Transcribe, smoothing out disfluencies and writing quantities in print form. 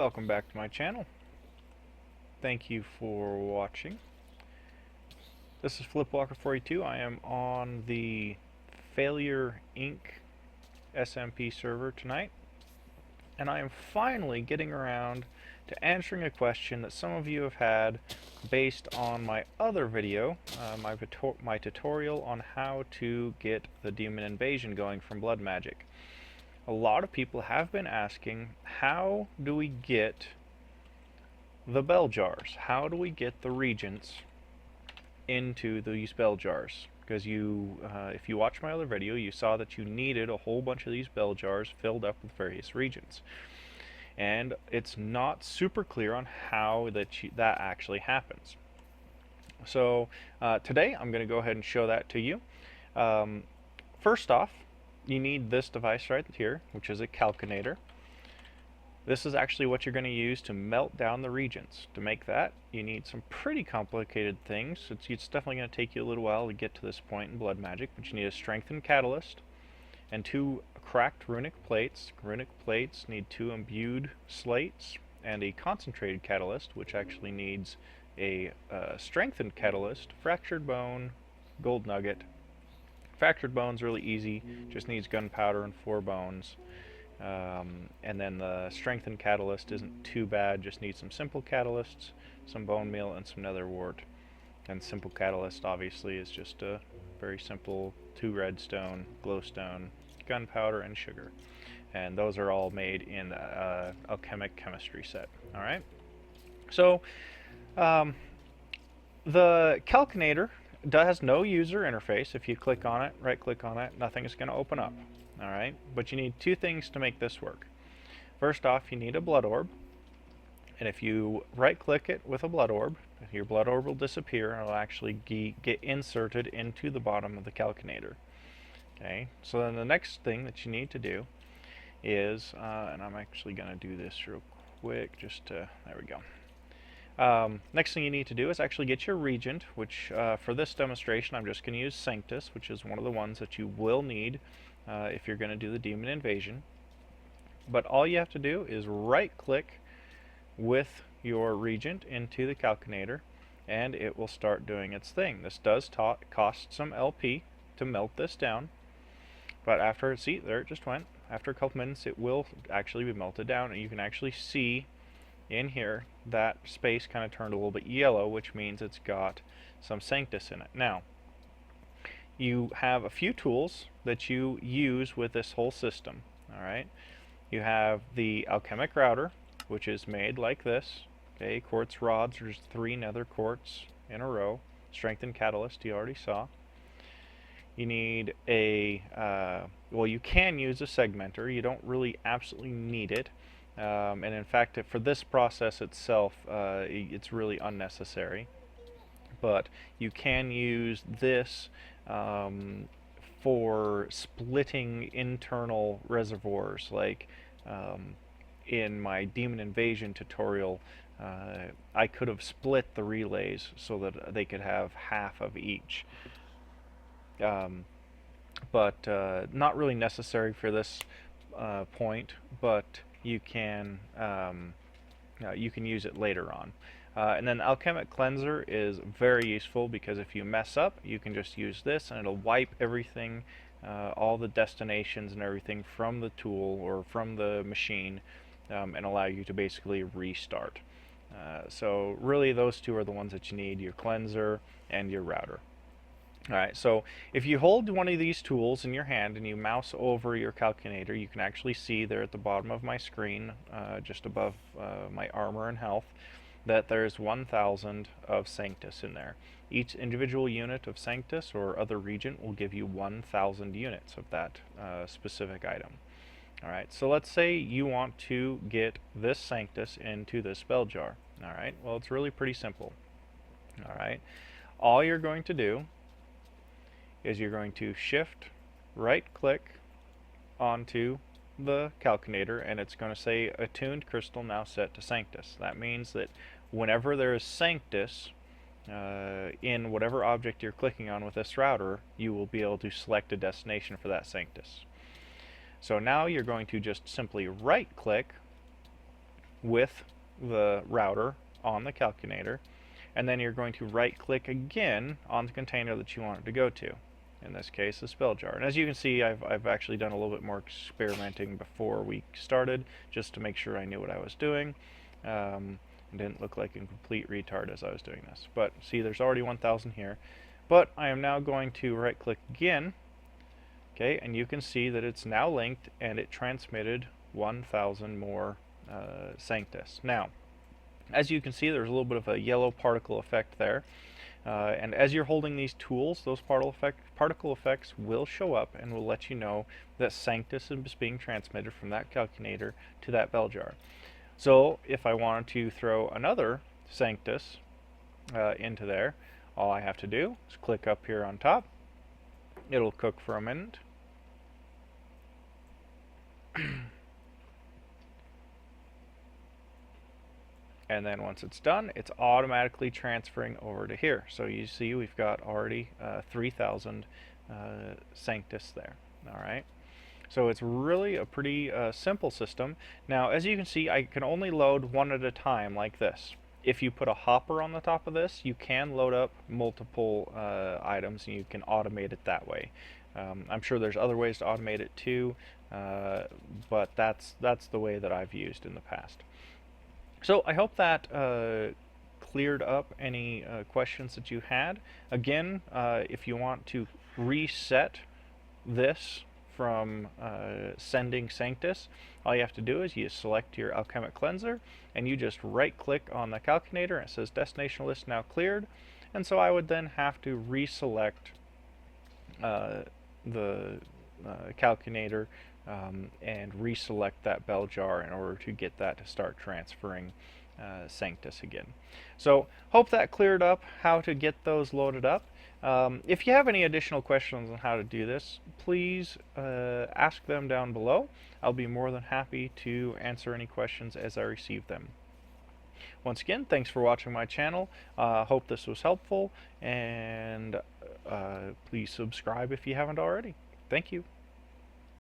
Welcome back to my channel. Thank you for watching. This is Flipwalker42. I am on the Failure Inc. SMP server tonight, and I am finally getting around to answering a question that some of you have had based on my other video, my tutorial on how to get the demon invasion going from blood magic. A lot of people have been asking, how do we get the bell jars? How do we get the regents into these bell jars? Because if you watched my other video, you saw that you needed a whole bunch of these bell jars filled up with various regents. And it's not super clear on how that actually happens. So today I'm going to go ahead and show that to you. First off, you need this device right here, which is a Calcinator. This is actually what you're going to use to melt down the regents. To make that, you need some pretty complicated things. It's definitely going to take you a little while to get to this point in blood magic, but you need a strengthened catalyst and 2 cracked runic plates. Runic plates need 2 imbued slates and a concentrated catalyst, which actually needs a strengthened catalyst, fractured bone, gold nugget. Fractured bone's really easy, just needs gunpowder and 4 bones. And then the strengthened catalyst isn't too bad, just needs some simple catalysts, some bone meal, and some nether wart. And simple catalyst obviously is just a very simple 2 redstone, glowstone, gunpowder, and sugar. And those are all made in the Alchemic chemistry set. Alright? So, the Calcinator has no user interface. If you click on it, right click on it, nothing is going to open up. Alright, but you need 2 things to make this work. First off, you need a blood orb, and if you right click it with a blood orb, your blood orb will disappear and it'll actually get inserted into the bottom of the Calcinator. Okay, so then the next thing that you need to do is, and I'm actually going to do this real quick, there we go. Next thing you need to do is actually get your regent, which for this demonstration I'm just going to use Sanctus, which is one of the ones that you will need if you're going to do the demon invasion. But all you have to do is right click with your regent into the Calcinator and it will start doing its thing. This does cost some LP to melt this down, but after, see, there it just went. After a couple minutes it will actually be melted down, and you can actually see in here that space kind of turned a little bit yellow, which means it's got some Sanctus in it. Now, you have a few tools that you use with this whole system. Alright, you have the Alchemic router, which is made like this. Okay, quartz rods, there's 3 nether quartz in a row. Strengthened catalyst, you already saw. You need a, well, you can use a segmenter. You don't really absolutely need it. And in fact, for this process itself, it's really unnecessary. But you can use this for splitting internal reservoirs, like in my demon invasion tutorial. I could have split the relays so that they could have half of each. But not really necessary for this point, but you can use it later on. And then the Alchemic Cleanser is very useful because if you mess up, you can just use this and it'll wipe everything, all the destinations and everything from the tool or from the machine, and allow you to basically restart. So really those 2 are the ones that you need, your cleanser and your router. Alright, so if you hold one of these tools in your hand and you mouse over your Calcinator, you can actually see there at the bottom of my screen, just above my armor and health, that there's 1,000 of Sanctus in there. Each individual unit of Sanctus or other regent will give you 1,000 units of that specific item. Alright, so let's say you want to get this Sanctus into this spell jar. Alright, well, it's really pretty simple. Alright, all you're going to do is you're going to shift right click onto the Calcinator and it's going to say attuned crystal now set to Sanctus. That means that whenever there is Sanctus in whatever object you're clicking on with this router, you will be able to select a destination for that Sanctus. So now you're going to just simply right click with the router on the Calcinator, and then you're going to right click again on the container that you want it to go to. In this case, the spell jar. And as you can see, I've actually done a little bit more experimenting before we started, just to make sure I knew what I was doing. It didn't look like a complete retard as I was doing this. But see, there's already 1,000 here. But I am now going to right click again, okay, and you can see that it's now linked and it transmitted 1,000 more Sanctus. Now, as you can see, there's a little bit of a yellow particle effect there. And as you're holding these tools, those particle effects will show up and will let you know that Sanctus is being transmitted from that Calcinator to that bell jar. So if I wanted to throw another Sanctus into there, all I have to do is click up here on top. It'll cook for a minute. And then once it's done, it's automatically transferring over to here. So you see we've got already 3,000 Sanctus there. All right. So it's really a pretty simple system. Now, as you can see, I can only load one at a time like this. If you put a hopper on the top of this, you can load up multiple items and you can automate it that way. I'm sure there's other ways to automate it too, but that's the way that I've used in the past. So I hope that cleared up any questions that you had. Again, if you want to reset this from sending Sanctus, all you have to do is you select your Alchemic Cleanser and you just right click on the Calcinator and it says destination list now cleared, and so I would then have to reselect the Calcinator and reselect that bell jar in order to get that to start transferring Sanctus again. So hope that cleared up how to get those loaded up. If you have any additional questions on how to do this, please ask them down below. I'll be more than happy to answer any questions as I receive them. Once again, thanks for watching my channel. Hope this was helpful, and please subscribe if you haven't already. Thank you.